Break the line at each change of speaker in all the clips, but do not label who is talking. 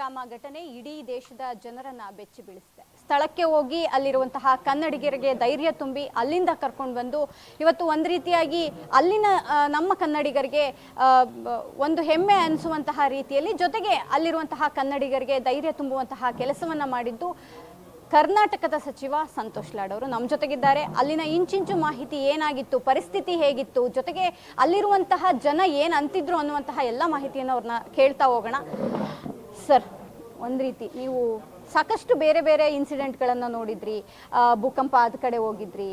ಪಹಲ್ಗಾಮ ಘಟನೆ ಇಡೀ ದೇಶದ ಜನರನ್ನ ಬೆಚ್ಚಿ ಬೀಳಿಸಿದೆ. ಸ್ಥಳಕ್ಕೆ ಹೋಗಿ ಅಲ್ಲಿರುವಂತಹ ಕನ್ನಡಿಗರಿಗೆ ಧೈರ್ಯ ತುಂಬಿ ಅಲ್ಲಿಂದ ಕರ್ಕೊಂಡು ಬಂದು ಇವತ್ತು ಒಂದು ರೀತಿಯಾಗಿ ಅಲ್ಲಿನ ನಮ್ಮ ಕನ್ನಡಿಗರಿಗೆ ಒಂದು ಹೆಮ್ಮೆ ಅನಿಸುವಂತಹ ರೀತಿಯಲ್ಲಿ, ಜೊತೆಗೆ ಅಲ್ಲಿರುವಂತಹ ಕನ್ನಡಿಗರಿಗೆ ಧೈರ್ಯ ತುಂಬುವಂತಹ ಕೆಲಸವನ್ನ ಮಾಡಿದ್ದು ಕರ್ನಾಟಕದ ಸಚಿವ ಸಂತೋಷ್ ಲಾಡ್ ಅವರು ನಮ್ಮ ಜೊತೆಗಿದ್ದಾರೆ. ಅಲ್ಲಿನ ಇಂಚಿಂಚು ಮಾಹಿತಿ ಏನಾಗಿತ್ತು, ಪರಿಸ್ಥಿತಿ ಹೇಗಿತ್ತು, ಜೊತೆಗೆ ಅಲ್ಲಿರುವಂತಹ ಜನ ಏನು ಅಂತಿದ್ರು ಅನ್ನುವಂತಹ ಎಲ್ಲ ಮಾಹಿತಿಯನ್ನು ಅವ್ರನ್ನ ಕೇಳ್ತಾ ಹೋಗೋಣ. ಸರ್, ಒಂದು ರೀತಿ ನೀವು ಸಾಕಷ್ಟು ಬೇರೆ ಬೇರೆ ಇನ್ಸಿಡೆಂಟ್ಗಳನ್ನು ನೋಡಿದ್ರಿ, ಭೂಕಂಪ ಆದ ಕಡೆ ಹೋಗಿದ್ರಿ,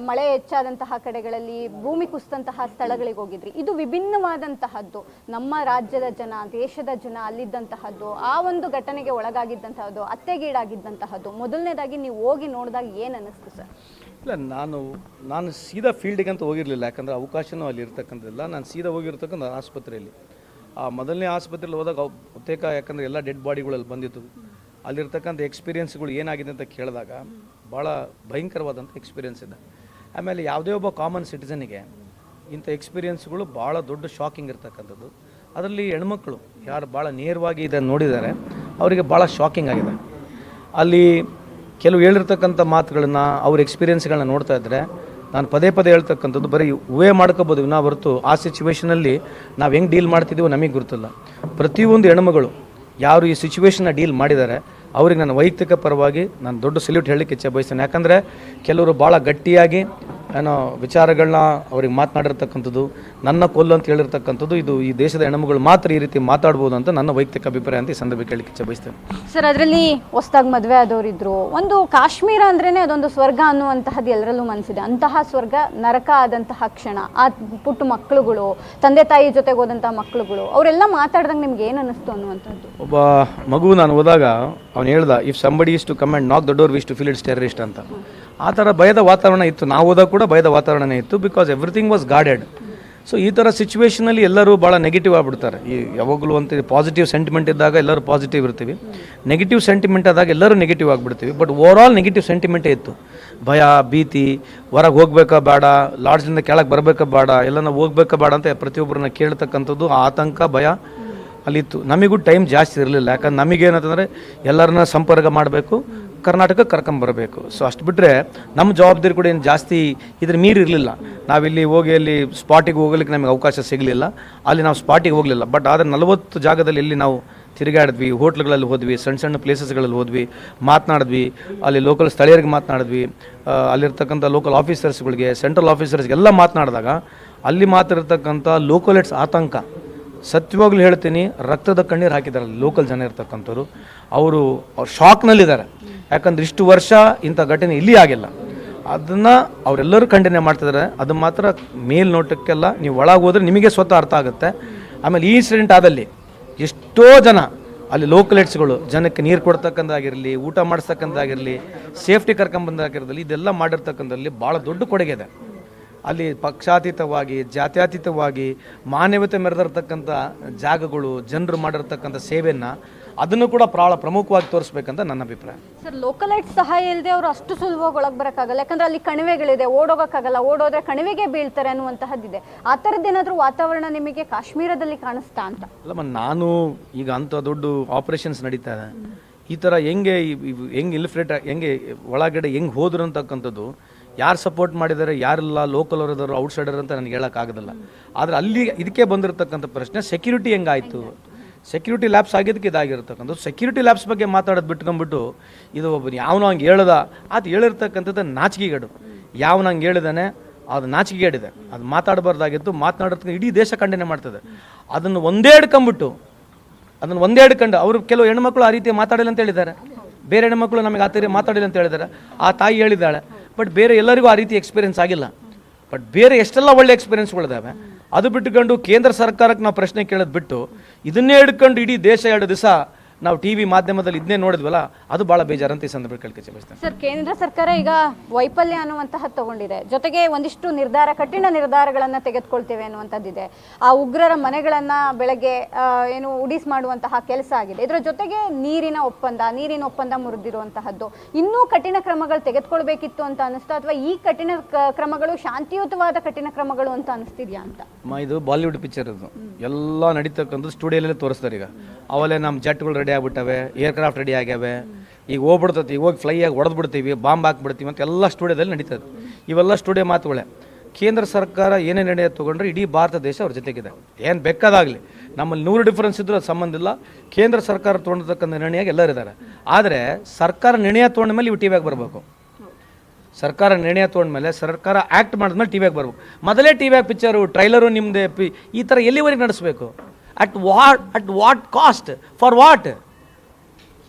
ಮಳೆ ಹೆಚ್ಚಾದಂತಹ ಕಡೆಗಳಲ್ಲಿ ಭೂಮಿ ಕುಸಿದಂತಹ ಸ್ಥಳಗಳಿಗೆ ಹೋಗಿದ್ರಿ. ಇದು ವಿಭಿನ್ನವಾದಂತಹದ್ದು. ನಮ್ಮ ರಾಜ್ಯದ ಜನ, ದೇಶದ ಜನ ಅಲ್ಲಿದ್ದಂತಹದ್ದು, ಆ ಒಂದು ಘಟನೆಗೆ ಒಳಗಾಗಿದ್ದಂತಹದ್ದು, ಅತ್ತೆಗೀಡಾಗಿದ್ದಂತಹದ್ದು, ಮೊದಲನೇದಾಗಿ ನೀವು ಹೋಗಿ ನೋಡಿದಾಗ ಏನು ಅನ್ನಿಸ್ತು ಸರ್?
ಇಲ್ಲ, ನಾನು ಸೀದಾ ಫೀಲ್ಡಿಗೆ ಅಂತ ಹೋಗಿರಲಿಲ್ಲ, ಯಾಕಂದರೆ ಅವಕಾಶನೂ ಅಲ್ಲಿ ಇರ್ತಕ್ಕಂಥದ್ದಿಲ್ಲ. ನಾನು ಸೀದಾ ಹೋಗಿರ್ತಕ್ಕಂಥ ಆಸ್ಪತ್ರೆಯಲ್ಲಿ, ಆ ಮೊದಲನೇ ಆಸ್ಪತ್ರೆಯಲ್ಲಿ ಹೋದಾಗ ಬಹುತೇಕ, ಯಾಕಂದರೆ ಎಲ್ಲ ಡೆಡ್ ಬಾಡಿಗಳಲ್ಲಿ ಬಂದಿತ್ತು, ಅಲ್ಲಿರ್ತಕ್ಕಂಥ ಎಕ್ಸ್ಪೀರಿಯನ್ಸ್ಗಳು ಏನಾಗಿದೆ ಅಂತ ಕೇಳಿದಾಗ ಭಾಳ ಭಯಂಕರವಾದಂಥ ಎಕ್ಸ್ಪೀರಿಯನ್ಸ್ ಇದೆ. ಆಮೇಲೆ ಯಾವುದೇ ಒಬ್ಬ ಕಾಮನ್ ಸಿಟಿಸನಿಗೆ ಇಂಥ ಎಕ್ಸ್ಪೀರಿಯನ್ಸ್ಗಳು ಭಾಳ ದೊಡ್ಡ ಶಾಕಿಂಗ್ ಇರ್ತಕ್ಕಂಥದ್ದು. ಅದರಲ್ಲಿ ಹೆಣ್ಮಕ್ಳು ಯಾರು ಭಾಳ ನೇರವಾಗಿ ಇದನ್ನು ನೋಡಿದ್ದಾರೆ ಅವರಿಗೆ ಭಾಳ ಶಾಕಿಂಗ್ ಆಗಿದೆ. ಅಲ್ಲಿ ಕೆಲವು ಹೇಳಿರ್ತಕ್ಕಂಥ ಮಾತುಗಳನ್ನ, ಅವ್ರ ಎಕ್ಸ್ಪೀರಿಯನ್ಸ್ಗಳನ್ನ ನೋಡ್ತಾ ಇದ್ದರೆ ನಾನು ಪದೇ ಪದೇ ಹೇಳ್ತಕ್ಕಂಥದ್ದು ಬರೀ ಊಹೆ ಮಾಡ್ಕೋಬೋದು ನಾವು ಹೊರತು ಆ ಸಿಚುವೇಷನಲ್ಲಿ ನಾವು ಹೆಂಗೆ ಡೀಲ್ ಮಾಡ್ತಿದ್ದೀವೋ ನಮಗೆ ಗೊತ್ತಿಲ್ಲ. ಪ್ರತಿಯೊಂದು ಹೆಣ್ಮಗಳು ಯಾರು ಈ ಸಿಚುವೇಷನ್ನ ಡೀಲ್ ಮಾಡಿದ್ದಾರೆ ಅವ್ರಿಗೆ ನಾನು ವೈಯಕ್ತಿಕ ಪರವಾಗಿ ನಾನು ದೊಡ್ಡ ಸಲ್ಯೂಟ್ ಹೇಳಲಿಕ್ಕೆ ಇಚ್ಛೆ ಬಯಸ್ತೇನೆ. ಯಾಕಂದರೆ ಕೆಲವರು ಭಾಳ ಗಟ್ಟಿಯಾಗಿ ಏನೋ ವಿಚಾರಗಳನ್ನ ಅವ್ರಿಗೆ ಮಾತನಾಡಿರ್ತಕ್ಕಂಥದ್ದು, ನನ್ನ ಕೊಲ್ಲು ಅಂತ ಹೇಳಿರ್ತಕ್ಕಂಥದ್ದು, ಇದು ಈ ದೇಶದ ಹೆಣ್ಮಗಳು ಮಾತ್ರ ಈ ರೀತಿ ಮಾತಾಡ್ಬೋದು ಅಂತ ನನ್ನ ವೈಯಕ್ತಿಕ ಅಭಿಪ್ರಾಯ ಅಂತ ಈ ಸಂದರ್ಭಕ್ಕೆ ಹೇಳಲಿಕ್ಕೆ ಇಚ್ಛೆ ಬಯಸ್ತೇನೆ.
ಸರ್, ಅದರಲ್ಲಿ ಹೊಸದಾಗಿ ಮದುವೆ ಆದವರಿದ್ರು. ಒಂದು ಕಾಶ್ಮೀರ ಅಂದ್ರೇನೆ ಅದೊಂದು ಸ್ವರ್ಗ ಅನ್ನುವಂತಹದ್ದು ಎಲ್ಲರಲ್ಲೂ ಮನಸ್ಸಿದೆ. ಅಂತಹ ಸ್ವರ್ಗ ನರಕ ಆದಂತಹ ಕ್ಷಣ, ಆ ಪುಟ್ಟ ಮಕ್ಕಳುಗಳು, ತಂದೆ ತಾಯಿ ಜೊತೆಗೆ ಹೋದಂತಹ ಮಕ್ಕಳುಗಳು, ಅವರೆಲ್ಲ ಮಾತಾಡ್ದಂಗೆ ನಿಮ್ಗೆ ಏನು ಅನ್ನಿಸ್ತು ಅನ್ನುವಂಥದ್ದು?
ಒಬ್ಬ ಮಗು ನಾನು ಹೋದಾಗ ಅವ್ನು ಹೇಳ್ದ, if somebody is to come and knock the door wish to feel it's terrorist ಅಂತ. ಆ ಥರ ಭಯದ ವಾತಾವರಣ ಇತ್ತು. ನಾವು ಹೋದಾಗ ಕೂಡ ಭಯದ ವಾತಾವರಣನೇ ಇತ್ತು, because everything was guarded. So ಈ ಥರ ಸಿಚುವೇಷನಲ್ಲಿ ಎಲ್ಲರೂ ಭಾಳ ನೆಗೆಟಿವ್ ಆಗಿಬಿಡ್ತಾರೆ. ಈ ಯಾವಾಗಲೂ ಅಂತ ಪಾಸಿಟಿವ್ ಸೆಂಟಿಮೆಂಟ್ ಇದ್ದಾಗ ಎಲ್ಲರೂ ಪಾಸಿಟಿವ್ ಇರ್ತೀವಿ, ನೆಗೆಟಿವ್ ಸೆಂಟಿಮೆಂಟ್ ಆದಾಗ ಎಲ್ಲರೂ ನೆಗೆಟಿವ್ ಆಗಿಬಿಡ್ತೀವಿ. ಬಟ್ ಓವರ್ ಆಲ್ ನೆಗೆಟಿವ್ ಸೆಂಟಿಮೆಂಟೇ ಇತ್ತು. ಭಯ, ಭೀತಿ, ಹೊರಗೆ ಹೋಗ್ಬೇಕಾ ಬೇಡ, ಲಾಡ್ಜ್ನಿಂದ ಕೆಳಗೆ ಬರಬೇಕಾ ಬೇಡ, ಎಲ್ಲ ನಾವು ಹೋಗ್ಬೇಕಾ ಬೇಡ ಅಂತ ಪ್ರತಿಯೊಬ್ಬರನ್ನ ಕೇಳ್ತಕ್ಕಂಥದ್ದು, ಆತಂಕ, ಭಯ ಅಲ್ಲಿತ್ತು. ನಮಗೂ ಟೈಮ್ ಜಾಸ್ತಿ ಇರಲಿಲ್ಲ, ಯಾಕಂದ್ರೆ ನಮಗೇನಂತಂದರೆ ಎಲ್ಲರನ್ನ ಸಂಪರ್ಕ ಮಾಡಬೇಕು, ಕರ್ನಾಟಕಕ್ಕೆ ಕರ್ಕೊಂಬರಬೇಕು. ಸೊ ಅಷ್ಟು ಬಿಟ್ಟರೆ ನಮ್ಮ ಜವಾಬ್ದಾರಿ ಕೂಡ ಏನು ಜಾಸ್ತಿ ಇದ್ರ ಮೀರಿ ಇರಲಿಲ್ಲ. ನಾವಿಲ್ಲಿ ಹೋಗಿ ಅಲ್ಲಿ ಸ್ಪಾಟಿಗೆ ಹೋಗ್ಲಿಕ್ಕೆ ನಮಗೆ ಅವಕಾಶ ಸಿಗಲಿಲ್ಲ, ಅಲ್ಲಿ ನಾವು ಸ್ಪಾಟಿಗೆ ಹೋಗಲಿಲ್ಲ. ಬಟ್ ಆದರೆ 40 ಜಾಗದಲ್ಲಿ ಎಲ್ಲಿ ನಾವು ತಿರುಗಾಡಿದ್ವಿ, ಹೋಟ್ಲ್ಗಳಲ್ಲಿ ಹೋದ್ವಿ, ಸಣ್ಣ ಸಣ್ಣ ಪ್ಲೇಸಸ್ಗಳಲ್ಲಿ ಹೋದ್ವಿ, ಮಾತನಾಡಿದ್ವಿ, ಅಲ್ಲಿ ಲೋಕಲ್ ಸ್ಥಳೀಯರಿಗೆ ಮಾತನಾಡಿದ್ವಿ, ಅಲ್ಲಿರ್ತಕ್ಕಂಥ ಲೋಕಲ್ ಆಫೀಸರ್ಸ್ಗಳಿಗೆ, ಸೆಂಟ್ರಲ್ ಆಫೀಸರ್ಸ್ಗೆಲ್ಲ ಮಾತನಾಡಿದಾಗ ಅಲ್ಲಿ ಮಾತಾಡಿರ್ತಕ್ಕಂಥ ಲೋಕಲೇಟ್ಸ್ ಆತಂಕ, ಸತ್ಯವಾಗ್ಲೂ ಹೇಳ್ತೀನಿ, ರಕ್ತದ ಕಣ್ಣೀರು ಹಾಕಿದ್ದಾರೆ ಲೋಕಲ್ ಜನ ಇರ್ತಕ್ಕಂಥವ್ರು. ಅವ್ರು ಶಾಕ್ನಲ್ಲಿದ್ದಾರೆ. ಯಾಕಂದ್ರೆ ಇಷ್ಟು ವರ್ಷ ಇಂಥ ಘಟನೆ ಇಲ್ಲಿ ಆಗಿಲ್ಲ. ಅದನ್ನು ಅವರೆಲ್ಲರೂ ಖಂಡನೆ ಮಾಡ್ತಿದ್ದಾರೆ. ಅದು ಮಾತ್ರ ಮೇಲ್ನೋಟಕ್ಕೆಲ್ಲ, ನೀವು ಒಳಗೆ ಹೋದ್ರೆ ನಿಮಗೆ ಸ್ವತಃ ಅರ್ಥ ಆಗುತ್ತೆ. ಆಮೇಲೆ ಈ ಇನ್ಸಿಡೆಂಟ್ ಆದಲ್ಲಿ ಎಷ್ಟೋ ಜನ ಅಲ್ಲಿ ಲೋಕಲೇಟ್ಸ್ಗಳು ಜನಕ್ಕೆ ನೀರು ಕೊಡ್ತಕ್ಕಂಥದ್ದಾಗಿರಲಿ, ಊಟ ಮಾಡಿಸ್ತಕ್ಕಂಥದ್ದಾಗಿರಲಿ, ಸೇಫ್ಟಿ ಕರ್ಕೊಂಬಂದಾಗಿರಲಿ, ಇದೆಲ್ಲ ಮಾಡಿರ್ತಕ್ಕಂಥದ್ರಲ್ಲಿ ಭಾಳ ದೊಡ್ಡ ಕೊಡುಗೆ ಇದೆ. ಅಲ್ಲಿ ಪಕ್ಷಾತೀತವಾಗಿ, ಜಾತ್ಯತೀತವಾಗಿ ಮಾನವೀಯತೆ ಮೆರೆದಿರ್ತಕ್ಕಂಥ ಜಾಗಗಳು, ಜನರು ಮಾಡಿರ್ತಕ್ಕಂಥ ಸೇವೆಯನ್ನು ಅದನ್ನು ಕೂಡ ಪ್ರಮುಖವಾಗಿ ತೋರಿಸ್ಬೇಕಂತ ನನ್ನ ಅಭಿಪ್ರಾಯ.
ಸರ್, ಲೋಕಲೈಟ್ ಸಹಾಯ ಇಲ್ಲದೆ ಅವರು ಅಷ್ಟು ಸುಲಭವಾಗಿ ಒಳಗೆ ಬರೋಕ್ಕಾಗಲ್ಲ, ಯಾಕಂದ್ರೆ ಅಲ್ಲಿ ಕಣಿವೆಗಳಿದೆ, ಓಡೋಗೋಕ್ಕಾಗಲ್ಲ, ಓಡೋದ್ರೆ ಕಣಿವೆಗೆ ಬೀಳ್ತಾರೆ ಅನ್ನುವಂತಹದ್ದಿದೆ. ಆ ಥರದ್ದೇನಾದರೂ ವಾತಾವರಣ ನಿಮಗೆ ಕಾಶ್ಮೀರದಲ್ಲಿ ಕಾಣಿಸ್ತಾ ಅಂತ?
ಅಲ್ಲಮ್ಮ, ನಾನು ಈಗ ಅಂಥ ದೊಡ್ಡ ಆಪರೇಷನ್ಸ್ ನಡೀತಾ ಇದೆ, ಈ ಥರ ಹೆಂಗೆ ಇನ್ಫಿಲ್ಟ್ರೇಟ್, ಹೆಂಗೆ ಒಳಗಡೆ ಹೆಂಗೆ ಹೋದ್ರು ಅಂತಕ್ಕಂಥದ್ದು, ಯಾರು ಸಪೋರ್ಟ್ ಮಾಡಿದ್ದಾರೆ, ಯಾರೆಲ್ಲ ಲೋಕಲ್ ಅವರಿದ್ದಾರೆ, ಔಟ್ಸೈಡರ್ ಅಂತ ನನಗೆ ಹೇಳೋಕ್ಕಾಗೋದಿಲ್ಲ. ಆದರೆ ಅಲ್ಲಿ ಇದಕ್ಕೆ ಬಂದಿರತಕ್ಕಂಥ ಪ್ರಶ್ನೆ, ಸೆಕ್ಯೂರಿಟಿ ಹೆಂಗಾಯಿತು, ಸೆಕ್ಯೂರಿಟಿ ಲ್ಯಾಬ್ಸ್ ಆಗಿದ್ದಕ್ಕೆ ಇದಾಗಿರ್ತಕ್ಕಂಥದ್ದು. ಸೆಕ್ಯೂರಿಟಿ ಲ್ಯಾಬ್ಸ್ ಬಗ್ಗೆ ಮಾತಾಡೋದು ಬಿಟ್ಕೊಂಡ್ಬಿಟ್ಟು, ಇದು ಒಬ್ಬ ಯಾವನೋ ಹಂಗೆ ಹೇಳ್ದ, ಅದು ಹೇಳಿರ್ತಕ್ಕಂಥದ್ದು ನಾಚಿಕೆಗೇಡು. ಯಾವನ ಹಂಗೆ ಹೇಳಿದಾನೆ ಅದು ನಾಚಿಕೆಗೇಡಿದೆ, ಅದು ಮಾತಾಡಬಾರ್ದಾಗಿತ್ತು. ಮಾತನಾಡೋದಕ್ಕೆ ಇಡೀ ದೇಶ ಖಂಡನೆ ಮಾಡ್ತದೆ. ಅದನ್ನು ಒಂದೇ ಹಿಡ್ಕೊಂಡ್ಬಿಟ್ಟು, ಅವರು ಕೆಲವು ಹೆಣ್ಮಕ್ಳು ಆ ರೀತಿ ಮಾತಾಡಿಲ್ಲ ಅಂತ ಹೇಳಿದ್ದಾರೆ, ಬೇರೆ ಹೆಣ್ಮಕ್ಳು ನಮಗೆ ಆ ಥರ ಮಾತಾಡಿಲ್ಲ ಅಂತ ಹೇಳಿದ್ದಾರೆ. ಆ ತಾಯಿ ಹೇಳಿದ್ದಾಳೆ, ಬಟ್ ಬೇರೆ ಎಲ್ಲರಿಗೂ ಆ ರೀತಿ ಎಕ್ಸ್ಪೀರಿಯನ್ಸ್ ಆಗಿಲ್ಲ. ಬಟ್ ಬೇರೆ ಎಷ್ಟೆಲ್ಲ ಒಳ್ಳೆ ಎಕ್ಸ್ಪೀರಿಯನ್ಸ್ಗಳಿದ್ದಾವೆ. ಅದು ಬಿಟ್ಟುಕೊಂಡು ಕೇಂದ್ರ ಸರ್ಕಾರಕ್ಕೆ ನಾವು ಪ್ರಶ್ನೆ ಕೇಳೋದು ಬಿಟ್ಟು ಇದನ್ನೇ ಹಿಡ್ಕೊಂಡು ಇಡೀ ದೇಶ 2 ದಿವಸ ನಾವು ಟಿವಿ ಮಾಧ್ಯಮದಲ್ಲಿ ಇದನ್ನೇ ನೋಡಿದ್ವಲ್ಲ, ಅದು ಭಾಳ ಬೇಜಾರಂತ ಈ ಸಂದರ್ಭ ಕೇಳ್ಕೆ ಬಯಸ್ತೇನೆ.
ಸರ್, ಕೇಂದ್ರ ಸರ್ಕಾರ ಈಗ ವೈಫಲ್ಯ ಅನ್ನುವಂತಹ ತಗೊಂಡಿದೆ, ಜೊತೆಗೆ ಒಂದಿಷ್ಟು ಕಠಿಣ ನಿರ್ಧಾರಗಳನ್ನು ತೆಗೆದುಕೊಳ್ತೇವೆ ಅನ್ನುವಂಥದ್ದಿದೆ. ಆ ಉಗ್ರರ ಮನೆಗಳನ್ನ ಬೆಳಗ್ಗೆ ಉಡಿಸ್ ಮಾಡುವಂತಹ ಕೆಲಸ ಆಗಿದೆ. ಇದರ ಜೊತೆಗೆ ನೀರಿನ ಒಪ್ಪಂದ ಮುರಿದಿರುವಂತಹದ್ದು. ಇನ್ನೂ ಕಠಿಣ ಕ್ರಮಗಳು ತೆಗೆದುಕೊಳ್ಬೇಕಿತ್ತು ಅಂತ ಅನಿಸ್ತಾ, ಅಥವಾ ಈ ಕಠಿಣ ಕ್ರಮಗಳು ಶಾಂತಿಯುತವಾದ ಕಠಿಣ ಕ್ರಮಗಳು ಅಂತ ಅನಿಸ್ತಿದ್ಯಾ ಅಂತ?
ಇದು ಬಾಲಿವುಡ್ ಪಿಕ್ಚರ್, ಇದು ಎಲ್ಲ ನಡೀತಕ್ಕಂಥ ಸ್ಟುಡಿಯೋಲ್ಲೇ ತೋರಿಸ್ತಾರೆ. ಈಗ ಅವಲೇ ನಮ್ಮ ಜಟ್ಗಳು ರೆಡಿ ಆಗ್ಬಿಟ್ಟವೆ, ಏರ್ಕ್ರಾಫ್ಟ್ ರೆಡಿ ಆಗ್ಯಾವೆ, ಈಗ ಹೋಗ್ಬಿಡ್ತತಿ, ಹೋಗಿ ಫ್ಲೈ ಆಗಿ ಹೊಡೆದ್ಬಿಡ್ತೀವಿ, ಬಾಂಬ್ ಹಾಕ್ಬಿಡ್ತೀವಿ ಅಂತ ಎಲ್ಲ ಸ್ಟುಡಿಯೋದಲ್ಲಿ ನಡೀತದೆ. ಇವೆಲ್ಲ ಸ್ಟುಡಿಯೋ ಮಾತುಗಳೇ. ಕೇಂದ್ರ ಸರ್ಕಾರ ಏನೇ ನಿರ್ಣಯ ತೊಗೊಂಡ್ರೆ ಇಡೀ ಭಾರತ ದೇಶ ಅವ್ರ ಜೊತೆಗಿದೆ. ಏನು ಬೇಕಾದಾಗಲಿ, ನಮ್ಮಲ್ಲಿ 100 ಡಿಫ್ರೆನ್ಸ್ ಇದ್ರೂ ಅದು ಸಂಬಂಧ ಇಲ್ಲ. ಕೇಂದ್ರ ಸರ್ಕಾರ ತೊಗೊಂಡಿರ್ತಕ್ಕಂಥ ನಿರ್ಣಯ ಎಲ್ಲರಿದ್ದಾರೆ. ಆದರೆ ಸರ್ಕಾರ ನಿರ್ಣಯ ತೊಗೊಂಡ ಮೇಲೆ ಇವು ಟಿ ವಿಯಾಗಿ ಬರಬೇಕು. ಸರ್ಕಾರ ನಿರ್ಣಯ ತೊಗೊಂಡ್ಮೇಲೆ, ಸರ್ಕಾರ ಆ್ಯಕ್ಟ್ ಮಾಡಿದ್ಮೇಲೆ ಟಿ ವಿಯಾಗಿ ಬರ್ಬೇಕು. ಮೊದಲೇ ಟಿ ವಿಯಾಗಿ ಪಿಕ್ಚರು, ಟ್ರೈಲರು ನಿಮ್ಮದೇ ಈ ಥರ ಎಲ್ಲಿವರೆಗೆ ನಡೆಸಬೇಕು? At what cost? For what?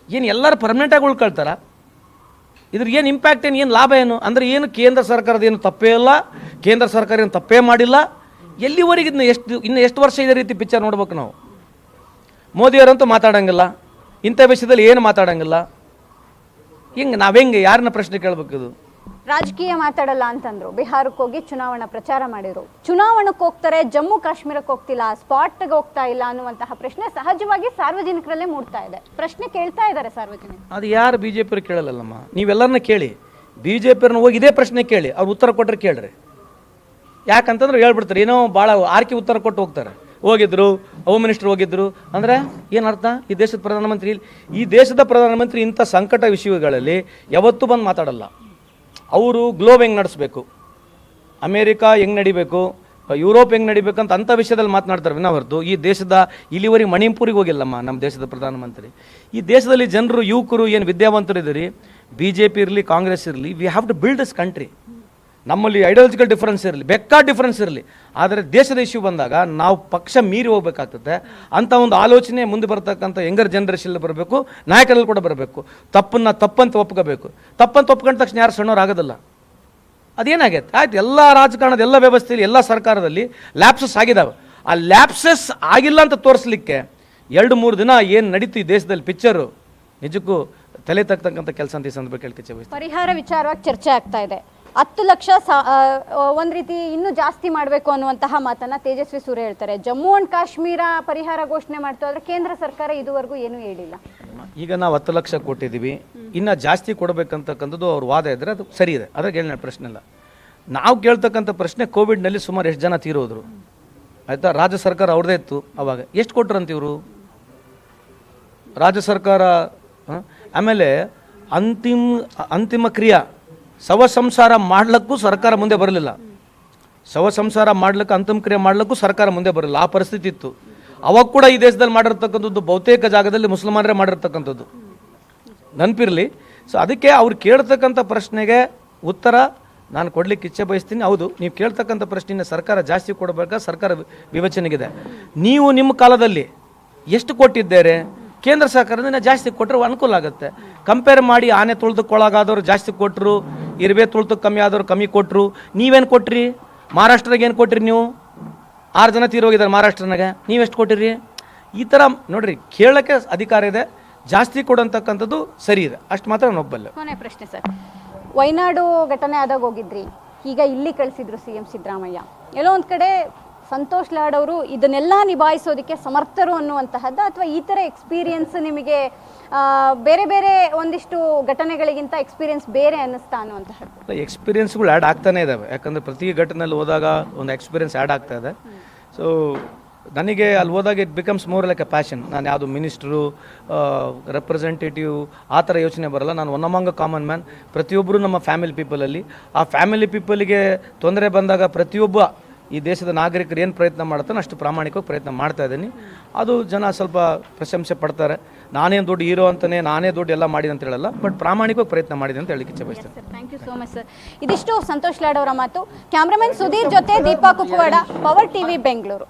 ಏನು ಎಲ್ಲರೂ ಪರ್ಮನೆಂಟಾಗಿ ಉಳ್ಕೊಳ್ತಾರ? ಇದ್ರ ಏನು ಇಂಪ್ಯಾಕ್ಟ್ ಏನು ಲಾಭ ಏನು? ಅಂದರೆ ಏನು ಕೇಂದ್ರ ಸರ್ಕಾರದ ಏನು ತಪ್ಪೇ ಇಲ್ಲ, ಕೇಂದ್ರ ಸರ್ಕಾರ ಏನು ತಪ್ಪೇ ಮಾಡಿಲ್ಲ. ಎಲ್ಲಿವರೆಗೆ ಇನ್ನು ಎಷ್ಟು ವರ್ಷ ಇದೇ ರೀತಿ ಪಿಕ್ಚರ್ ನೋಡ್ಬೇಕು ನಾವು? ಮೋದಿಯವರಂತೂ ಮಾತಾಡೋಂಗಿಲ್ಲ, ಇಂಥ ವಿಷಯದಲ್ಲಿ ಏನು ಮಾತಾಡೋಂಗಿಲ್ಲ. ಹಿಂಗೆ ನಾವೆಂಗೆ ಯಾರನ್ನ ಪ್ರಶ್ನೆ ಕೇಳಬೇಕಿದು?
ರಾಜಕೀಯ ಮಾತಾಡಲ್ಲ ಅಂತಂದ್ರು, ಬಿಹಾರಕ್ಕೆ ಹೋಗಿ ಚುನಾವಣಾ ಪ್ರಚಾರ ಮಾಡಿದ್ರು. ಚುನಾವಣೆಗೆ ಹೋಗ್ತಾರೆ, ಜಮ್ಮು ಕಾಶ್ಮೀರಕ್ಕೆ ಹೋಗ್ತಿಲ್ಲ, ಸ್ಪಾಟ್ಗೆ ಹೋಗ್ತಾ ಇಲ್ಲ ಅನ್ನುವಂತಹ ಪ್ರಶ್ನೆ ಸಹಜವಾಗಿ ಸಾರ್ವಜನಿಕರಲ್ಲೇ ಮೂಡ್ತಾ ಇದೆ. ಪ್ರಶ್ನೆ ಕೇಳ್ತಾ ಇದ್ದಾರೆ ಸಾರ್ವಜನಿಕರು.
ಅದು ಯಾರು ಬಿ ಜೆ ಪಿಯವ್ರು ಕೇಳಲ್ಲಮ್ಮ. ನೀವೆಲ್ಲರನ್ನ ಕೇಳಿ, ಬಿ ಜೆ ಪಿಯವ್ರನ್ನ ಹೋಗಿ ಇದೇ ಪ್ರಶ್ನೆ ಕೇಳಿ, ಅವ್ರು ಉತ್ತರ ಕೊಟ್ಟರೆ ಕೇಳ್ರಿ. ಯಾಕಂತಂದ್ರೆ ಹೇಳ್ಬಿಡ್ತಾರೆ, ಏನೋ ಭಾಳ ಆರ್ಕೆ ಉತ್ತರ ಕೊಟ್ಟು ಹೋಗ್ತಾರೆ. ಹೋಗಿದ್ರು, ಹೋಮ್ ಮಿನಿಸ್ಟರ್ ಹೋಗಿದ್ರು ಅಂದರೆ ಏನರ್ಥ? ಈ ದೇಶದ ಪ್ರಧಾನಮಂತ್ರಿ, ಈ ದೇಶದ ಪ್ರಧಾನಮಂತ್ರಿ ಇಂಥ ಸಂಕಟ ವಿಷಯಗಳಲ್ಲಿ ಯಾವತ್ತೂ ಬಂದು ಮಾತಾಡಲ್ಲ. ಅವರು ಗ್ಲೋಬ್ ಹೆಂಗೆ ನಡೆಸಬೇಕು, ಅಮೇರಿಕಾ ಹೆಂಗೆ ನಡಿಬೇಕು, ಯುರೋಪ್ ಹೆಂಗೆ ನಡಿಬೇಕಂತ ಅಂಥ ವಿಷಯದಲ್ಲಿ ಮಾತನಾಡ್ತಾರೆ ವಿನಃ ಹೊರತು ಈ ದೇಶದ ಇಲ್ಲಿವರೆಗೆ ಮಣಿಪುರಿಗೆ ಹೋಗಿಲ್ಲಮ್ಮ ನಮ್ಮ ದೇಶದ ಪ್ರಧಾನಮಂತ್ರಿ. ಈ ದೇಶದಲ್ಲಿ ಜನರು, ಯುವಕರು ಏನು ವಿದ್ಯಾವಂತರು ಇದ್ದೀರಿ, ಬಿ ಜೆ ಪಿ ಇರಲಿ, ಕಾಂಗ್ರೆಸ್ ಇರಲಿ, we have to build this country. ನಮ್ಮಲ್ಲಿ ಐಡಿಯಾಲಜಿಕಲ್ ಡಿಫ್ರೆನ್ಸ್ ಇರಲಿ, ಬೇಕಾದ ಡಿಫ್ರೆನ್ಸ್ ಇರಲಿ, ಆದರೆ ದೇಶದ ಇಶ್ಯೂ ಬಂದಾಗ ನಾವು ಪಕ್ಷ ಮೀರಿ ಹೋಗ್ಬೇಕಾಗ್ತದೆ. ಅಂಥ ಒಂದು ಆಲೋಚನೆ ಮುಂದೆ ಬರ್ತಕ್ಕಂಥ ಯಂಗರ್ ಜನರೇಷನ್ ಬರಬೇಕು, ನಾಯಕರಲ್ಲಿ ಕೂಡ ಬರಬೇಕು. ತಪ್ಪಂತ ಒಪ್ಕೋಬೇಕು. ತಪ್ಪಂತ ಒಪ್ಕೊಂಡ ತಕ್ಷಣ ಯಾರು ಸಣ್ಣವ್ರು ಆಗೋದಿಲ್ಲ. ಅದೇನಾಗೈತೆ? ಆಯ್ತು, ಎಲ್ಲ ರಾಜಕಾರಣದ ಎಲ್ಲ ವ್ಯವಸ್ಥೆಯಲ್ಲಿ, ಎಲ್ಲ ಸರ್ಕಾರದಲ್ಲಿ ಲ್ಯಾಪ್ಸಸ್ ಆಗಿದ್ದಾವೆ. ಆ ಲ್ಯಾಪ್ಸಸ್ ಆಗಿಲ್ಲ ಅಂತ ತೋರಿಸ್ಲಿಕ್ಕೆ 2-3 ದಿನ ಏನು ನಡೀತು ಈ ದೇಶದಲ್ಲಿ ಪಿಕ್ಚರು, ನಿಜಕ್ಕೂ ತಲೆ ತಕ್ಕಂಥ ಕೆಲಸ ಅಂತ ಈ ಸಂದರ್ಭ ಕೇಳ್ತೀವಿ.
ಪರಿಹಾರ ವಿಚಾರವಾಗಿ ಚರ್ಚೆ ಆಗ್ತಾ ಇದೆ. 10 ಲಕ್ಷ ಒಂದು ರೀತಿ ಇನ್ನೂ ಜಾಸ್ತಿ ಮಾಡಬೇಕು ಅನ್ನುವಂತಹ ಮಾತನ್ನ ತೇಜಸ್ವಿ ಸೂರ್ಯ ಹೇಳ್ತಾರೆ. ಜಮ್ಮು ಅಂಡ್ ಕಾಶ್ಮೀರ ಪರಿಹಾರ ಘೋಷಣೆ ಮಾಡ್ತಾ ಇದ್ರೆ ಕೇಂದ್ರ ಸರ್ಕಾರ ಇದುವರೆಗೂ ಏನೂ ಹೇಳಿಲ್ಲ.
ಈಗ ನಾವು 10 ಲಕ್ಷ ಕೊಟ್ಟಿದ್ದೀವಿ, ಇನ್ನು ಜಾಸ್ತಿ ಕೊಡಬೇಕಂತಕ್ಕಂಥದ್ದು ಅವ್ರ ವಾದ ಇದ್ದರೆ ಅದು ಸರಿ ಇದೆ, ಅದ್ರಾಗ ಹೇಳಿನ ಪ್ರಶ್ನೆ ಇಲ್ಲ. ನಾವು ಕೇಳ್ತಕ್ಕಂಥ ಪ್ರಶ್ನೆ, ಕೋವಿಡ್ನಲ್ಲಿ ಸುಮಾರು ಎಷ್ಟು ಜನ ತೀರೋದ್ರು ಆಯಿತಾ? ರಾಜ್ಯ ಸರ್ಕಾರ ಅವ್ರದ್ದೇ ಇತ್ತು, ಅವಾಗ ಎಷ್ಟು ಕೊಟ್ರಂತ ಇವರು ರಾಜ್ಯ ಸರ್ಕಾರ. ಆಮೇಲೆ ಅಂತಿಮ ಕ್ರಿಯಾ ಶವ ಸಂಸಾರ ಮಾಡ್ಲಿಕ್ಕೂ ಸರ್ಕಾರ ಮುಂದೆ ಬರಲಿಲ್ಲ. ಶವ ಸಂಸಾರ ಮಾಡ್ಲಿಕ್ಕೆ, ಅಂತಿಮ ಕ್ರಿಯೆ ಮಾಡ್ಲಿಕ್ಕೂ ಸರ್ಕಾರ ಮುಂದೆ ಬರಲಿಲ್ಲ. ಆ ಪರಿಸ್ಥಿತಿ ಇತ್ತು. ಅವಾಗ ಕೂಡ ಈ ದೇಶದಲ್ಲಿ ಮಾಡಿರ್ತಕ್ಕಂಥದ್ದು ಬಹುತೇಕ ಜಾಗದಲ್ಲಿ ಮುಸಲ್ಮಾನರೇ ಮಾಡಿರ್ತಕ್ಕಂಥದ್ದು, ನೆನಪಿರಲಿ. ಸೊ ಅದಕ್ಕೆ ಅವ್ರು ಕೇಳ್ತಕ್ಕಂಥ ಪ್ರಶ್ನೆಗೆ ಉತ್ತರ ನಾನು ಕೊಡ್ಲಿಕ್ಕೆ ಇಚ್ಛೆ ಬಯಸ್ತೀನಿ. ಹೌದು, ನೀವು ಕೇಳ್ತಕ್ಕಂಥ ಪ್ರಶ್ನೆಯನ್ನು ಸರ್ಕಾರ ಜಾಸ್ತಿ ಕೊಡಬೇಕಾ, ಸರ್ಕಾರ ವಿವೇಚನೆಗಿದೆ. ನೀವು ನಿಮ್ಮ ಕಾಲದಲ್ಲಿ ಎಷ್ಟು ಕೊಟ್ಟಿದ್ದಾರೆ? ಕೇಂದ್ರ ಸರ್ಕಾರದಿಂದ ಜಾಸ್ತಿ ಕೊಟ್ಟರೆ ಅನುಕೂಲ ಆಗುತ್ತೆ. ಕಂಪೇರ್ ಮಾಡಿ, ಆನೆ ತುಳಿದುಕೊಳ್ಳಾಗಾದವ್ರು ಜಾಸ್ತಿ ಕೊಟ್ಟರು, ಇರುವೆ ತುಳಿದು ಕಮ್ಮಿ ಆದವ್ರು ಕಮ್ಮಿ ಕೊಟ್ಟರು. ನೀವೇನು ಕೊಟ್ರಿ? ಮಹಾರಾಷ್ಟ್ರದಾಗ ಏನು ಕೊಟ್ರಿ ನೀವು? 6 ಜನ ತೀರೋಗಿದ್ದಾರೆ ಮಹಾರಾಷ್ಟ್ರನಾಗ, ನೀವೆಷ್ಟು ಕೊಟ್ಟಿರಿ? ಈ ಥರ ನೋಡ್ರಿ, ಕೇಳೋಕ್ಕೆ ಅಧಿಕಾರ ಇದೆ, ಜಾಸ್ತಿ ಕೊಡೋಂತಕ್ಕಂಥದ್ದು ಸರಿ ಇದೆ, ಅಷ್ಟು ಮಾತ್ರ ನಾನು ಒಪ್ಪಲ್ಲ.
ಕೊನೆ ಪ್ರಶ್ನೆ ಸರ್, ವಯನಾಡು ಘಟನೆ ಆದಾಗ ಹೋಗಿದ್ರಿ, ಈಗ ಇಲ್ಲಿ ಕಳಿಸಿದ್ರು ಸಿಎಂ ಸಿದ್ದರಾಮಯ್ಯ. ಎಲ್ಲೋ ಒಂದು ಕಡೆ ಸಂತೋಷ್ ಲಾಡ್ ಅವರು ಇದನ್ನೆಲ್ಲ ನಿಭಾಯಿಸೋದಕ್ಕೆ ಸಮರ್ಥರು ಅನ್ನುವಂತಹದ್ದು, ಅಥವಾ ಈ ಥರ ಎಕ್ಸ್ಪೀರಿಯನ್ಸ್ ನಿಮಗೆ ಬೇರೆ ಬೇರೆ ಒಂದಿಷ್ಟು ಘಟನೆಗಳಿಗಿಂತ ಎಕ್ಸ್ಪೀರಿಯನ್ಸ್ ಬೇರೆ ಅನ್ನಿಸ್ತಾ ಅನ್ನುವಂತಹದ್ದು?
ಎಕ್ಸ್ಪೀರಿಯನ್ಸ್ಗಳು ಆ್ಯಡ್ ಆಗ್ತಾನೆ ಇದ್ದಾವೆ. ಯಾಕಂದರೆ ಪ್ರತಿ ಘಟನೆಯಲ್ಲಿ ಹೋದಾಗ ಒಂದು ಎಕ್ಸ್ಪೀರಿಯನ್ಸ್ ಆ್ಯಡ್ ಆಗ್ತಾ ಇದೆ. ಸೊ ನನಗೆ ಅಲ್ಲಿ ಹೋದಾಗ it becomes more like A passion. ನಾನು ಯಾವುದು ಮಿನಿಸ್ಟ್ರು, ರೆಪ್ರೆಸೆಂಟೇಟಿವ್ ಆ ಥರ ಯೋಚನೆ ಬರಲ್ಲ. ನಾನು one among a common man. ಪ್ರತಿಯೊಬ್ಬರು ನಮ್ಮ ಫ್ಯಾಮಿಲಿ ಪೀಪಲಲ್ಲಿ, ಆ ಫ್ಯಾಮಿಲಿ ಪೀಪಲಿಗೆ ತೊಂದರೆ ಬಂದಾಗ ಪ್ರತಿಯೊಬ್ಬ ಈ ದೇಶದ ನಾಗರಿಕರು ಏನು ಪ್ರಯತ್ನ ಮಾಡ್ತಾನೆ ಅಷ್ಟು ಪ್ರಾಮಾಣಿಕವಾಗಿ ಪ್ರಯತ್ನ ಮಾಡ್ತಾ ಇದ್ದೀನಿ. ಅದು ಜನ ಸ್ವಲ್ಪ ಪ್ರಶಂಸೆ ಪಡ್ತಾರೆ. ನಾನೇನು ದೊಡ್ಡ ಹೀರೋ ಅಂತಲೇ, ನಾನೇ ದೊಡ್ಡ ಎಲ್ಲ ಮಾಡಿದೆ ಅಂತ ಹೇಳಲ್ಲ, ಬಟ್ ಪ್ರಾಮಾಣಿಕವಾಗಿ ಪ್ರಯತ್ನ ಮಾಡಿದೆ ಅಂತ ಹೇಳಲಿಕ್ಕೆ ಇಚ್ಛೆ ಬಯಸ್ತೇನೆ.
Thank you so much sir. ಇದಿಷ್ಟು ಸಂತೋಷ್ ಲಾಡ್ ಅವರ ಮಾತು. ಕ್ಯಾಮ್ರಾಮನ್ ಸುಧೀರ್ ಜೊತೆ ದೀಪಾ ಕುಕ್ಕವಾಡ, ಪವರ್ ಟಿವಿ ಬೆಂಗಳೂರು.